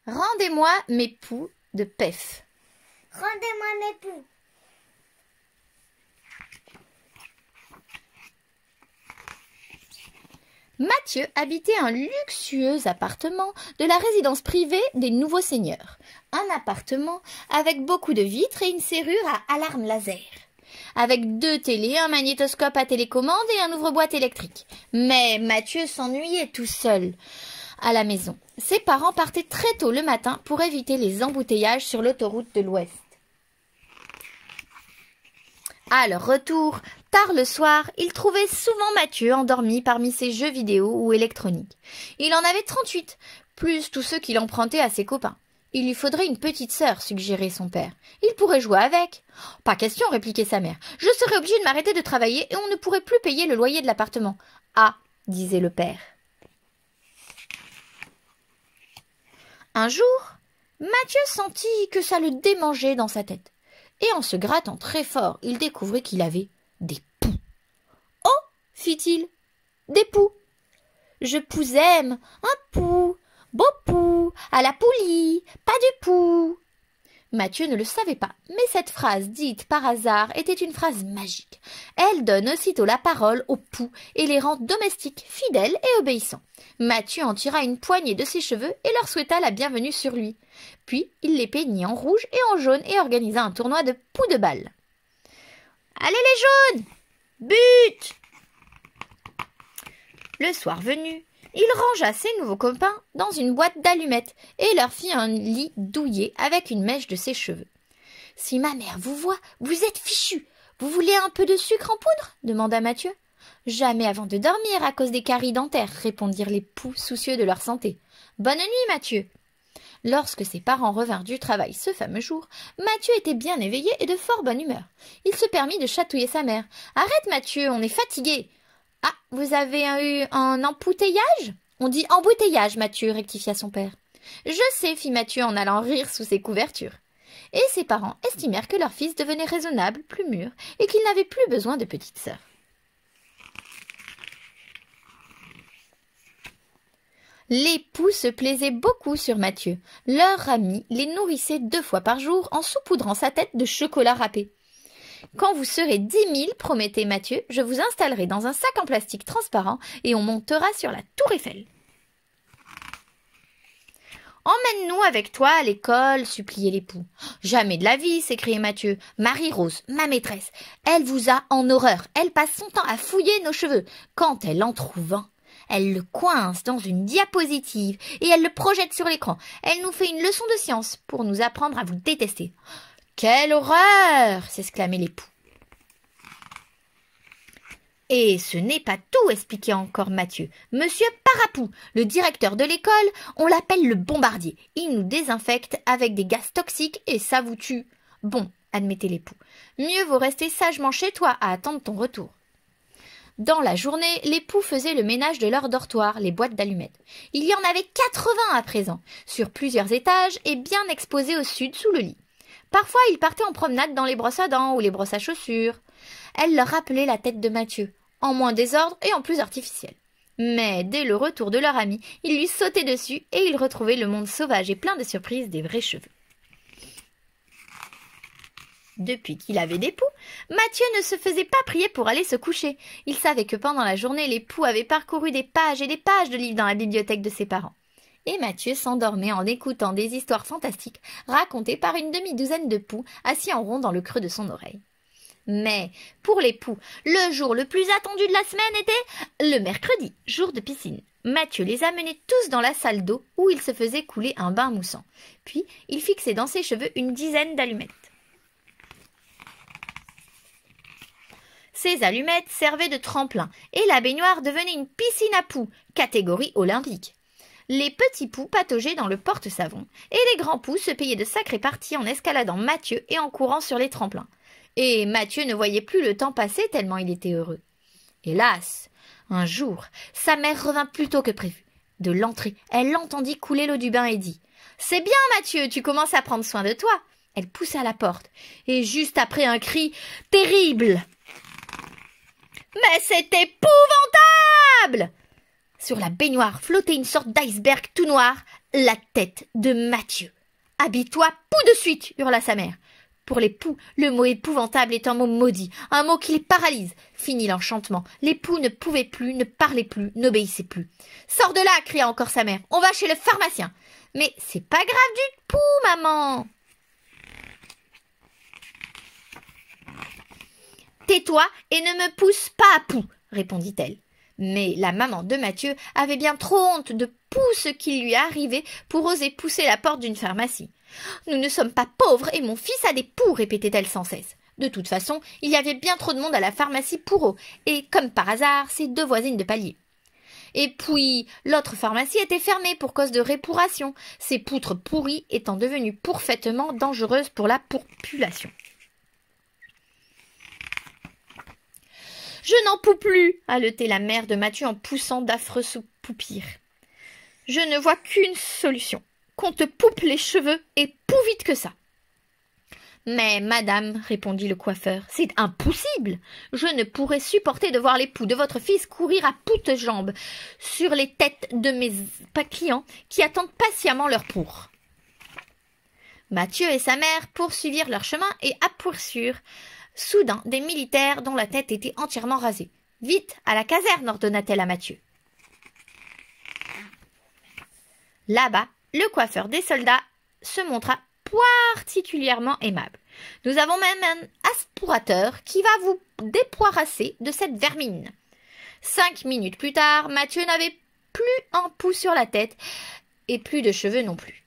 Rendez-moi mes poux de Pef. Rendez-moi mes poux. Mathieu habitait un luxueux appartement de la résidence privée des nouveaux seigneurs. Un appartement avec beaucoup de vitres et une serrure à alarme laser. Avec 2 télés, un magnétoscope à télécommande et un ouvre-boîte électrique. Mais Mathieu s'ennuyait tout seul à la maison. Ses parents partaient très tôt le matin pour éviter les embouteillages sur l'autoroute de l'Ouest. À leur retour, tard le soir, ils trouvaient souvent Mathieu endormi parmi ses jeux vidéo ou électroniques. Il en avait 38, plus tous ceux qu'il empruntait à ses copains. Il lui faudrait une petite sœur, suggérait son père. Il pourrait jouer avec. Pas question, répliquait sa mère. Je serais obligé de m'arrêter de travailler et on ne pourrait plus payer le loyer de l'appartement. Ah, disait le père. Un jour, Mathieu sentit que ça le démangeait dans sa tête. Et en se grattant très fort, il découvrit qu'il avait des poux. « Oh !» fit-il. « Des poux. Je poussème un pou, beau pou, à la poulie, pas du pou. » Mathieu ne le savait pas, mais cette phrase dite par hasard était une phrase magique. Elle donne aussitôt la parole aux poux et les rend domestiques, fidèles et obéissants. Mathieu en tira une poignée de ses cheveux et leur souhaita la bienvenue sur lui. Puis il les peignit en rouge et en jaune et organisa un tournoi de poux de balle. « Allez les jaunes! But !» Le soir venu, il rangea ses nouveaux copains dans une boîte d'allumettes et leur fit un lit douillet avec une mèche de ses cheveux. « Si ma mère vous voit, vous êtes fichus. Vous voulez un peu de sucre en poudre ?» demanda Mathieu. « Jamais avant de dormir à cause des caries dentaires, » répondirent les poux soucieux de leur santé. « Bonne nuit, Mathieu !» Lorsque ses parents revinrent du travail ce fameux jour, Mathieu était bien éveillé et de fort bonne humeur. Il se permit de chatouiller sa mère. « Arrête, Mathieu, on est fatigué. »« Ah, vous avez eu un embouteillage ?»« On dit embouteillage, Mathieu, » rectifia son père. « Je sais, fit Mathieu en allant rire sous ses couvertures. » Et ses parents estimèrent que leur fils devenait raisonnable, plus mûr, et qu'il n'avait plus besoin de petite sœur. Les poux se plaisaient beaucoup sur Mathieu. Leur ami les nourrissait 2 fois par jour en saupoudrant sa tête de chocolat râpé. « Quand vous serez 10 000, promettait Mathieu, je vous installerai dans un sac en plastique transparent et on montera sur la tour Eiffel. »« Emmène-nous avec toi à l'école, suppliaient les poux. »« Jamais de la vie, s'écriait Mathieu. Marie-Rose, ma maîtresse, elle vous a en horreur. Elle passe son temps à fouiller nos cheveux. Quand elle en trouve un, elle le coince dans une diapositive et elle le projette sur l'écran. Elle nous fait une leçon de science pour nous apprendre à vous détester. »« Quelle horreur !» s'exclamaient les poux. « Et ce n'est pas tout, expliquait encore Mathieu. Monsieur Parapou, le directeur de l'école, on l'appelle le bombardier. Il nous désinfecte avec des gaz toxiques et ça vous tue. Bon, admettaient les poux, mieux vaut rester sagement chez toi à attendre ton retour. » Dans la journée, les poux faisaient le ménage de leur dortoir, les boîtes d'allumettes. Il y en avait 80 à présent, sur plusieurs étages et bien exposés au sud sous le lit. Parfois, ils partaient en promenade dans les brosses à dents ou les brosses à chaussures. Elle leur rappelait la tête de Mathieu, en moins désordre et en plus artificielle. Mais dès le retour de leur ami, ils lui sautaient dessus et ils retrouvaient le monde sauvage et plein de surprises des vrais cheveux. Depuis qu'il avait des poux, Mathieu ne se faisait pas prier pour aller se coucher. Il savait que pendant la journée, les poux avaient parcouru des pages et des pages de livres dans la bibliothèque de ses parents. Et Mathieu s'endormait en écoutant des histoires fantastiques racontées par une demi-douzaine de poux assis en rond dans le creux de son oreille. Mais pour les poux, le jour le plus attendu de la semaine était le mercredi, jour de piscine. Mathieu les amenait tous dans la salle d'eau où il se faisait couler un bain moussant. Puis il fixait dans ses cheveux une dizaine d'allumettes. Ces allumettes servaient de tremplin et la baignoire devenait une piscine à poux, catégorie olympique. Les petits poux pataugeaient dans le porte-savon et les grands poux se payaient de sacrées parties en escaladant Mathieu et en courant sur les tremplins. Et Mathieu ne voyait plus le temps passer tellement il était heureux. Hélas, un jour, sa mère revint plus tôt que prévu. De l'entrée, elle l'entendit couler l'eau du bain et dit « C'est bien, Mathieu, tu commences à prendre soin de toi !» Elle poussa la porte et juste après un cri terrible. « Mais c'est épouvantable !» Sur la baignoire flottait une sorte d'iceberg tout noir, la tête de Mathieu. « Habille-toi, poux de suite !» hurla sa mère. Pour les poux, le mot épouvantable est un mot maudit, un mot qui les paralyse. Fini l'enchantement. Les poux ne pouvaient plus, ne parlaient plus, n'obéissaient plus. « Sors de là !» cria encore sa mère. « On va chez le pharmacien. »« Mais c'est pas grave du tout, maman !»« Tais-toi et ne me pousse pas à poux !» répondit-elle. Mais la maman de Mathieu avait bien trop honte de ce qui lui arrivait pour oser pousser la porte d'une pharmacie. « Nous ne sommes pas pauvres et mon fils a des poux !» répétait-elle sans cesse. De toute façon, il y avait bien trop de monde à la pharmacie pour eux, et comme par hasard, ses deux voisines de palier. Et puis, l'autre pharmacie était fermée pour cause de répuration, ses poutres pourries étant devenues parfaitement dangereuses pour la population. « Je n'en peux plus !» haletait la mère de Mathieu en poussant d'affreux soupirs. « Je ne vois qu'une solution, qu'on te poupe les cheveux et plus vite que ça. »« Mais, madame, répondit le coiffeur, c'est impossible. Je ne pourrais supporter de voir les poux de votre fils courir à toutes jambes sur les têtes de mes clients qui attendent patiemment leur pour. » Mathieu et sa mère poursuivirent leur chemin et aperçurent soudain des militaires dont la tête était entièrement rasée. « Vite, à la caserne !» ordonna-t-elle à Mathieu. Là-bas, le coiffeur des soldats se montra particulièrement aimable. « Nous avons même un aspirateur qui va vous dépoirasser de cette vermine. » 5 minutes plus tard, Mathieu n'avait plus un poux sur la tête et plus de cheveux non plus.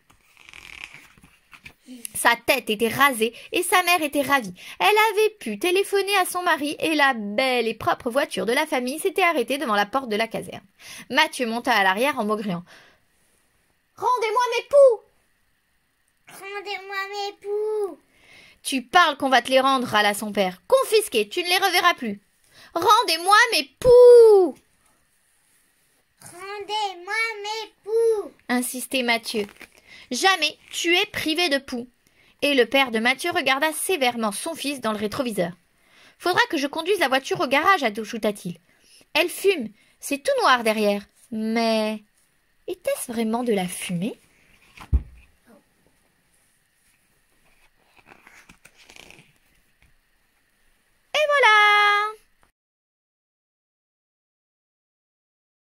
Sa tête était rasée et sa mère était ravie. Elle avait pu téléphoner à son mari et la belle et propre voiture de la famille s'était arrêtée devant la porte de la caserne. Mathieu monta à l'arrière en maugréant. « Rendez-moi mes poux !»« Rendez-moi mes poux !»« Tu parles qu'on va te les rendre, » râla son père. « Confisqués, tu ne les reverras plus. »« Rendez-moi mes poux !»« Rendez-moi mes poux !» insistait Mathieu. « Jamais tu es privé de poux. » Et le père de Mathieu regarda sévèrement son fils dans le rétroviseur. « Faudra que je conduise la voiture au garage, » ajouta-t-il. « Elle fume, c'est tout noir derrière. Mais était-ce vraiment de la fumée ?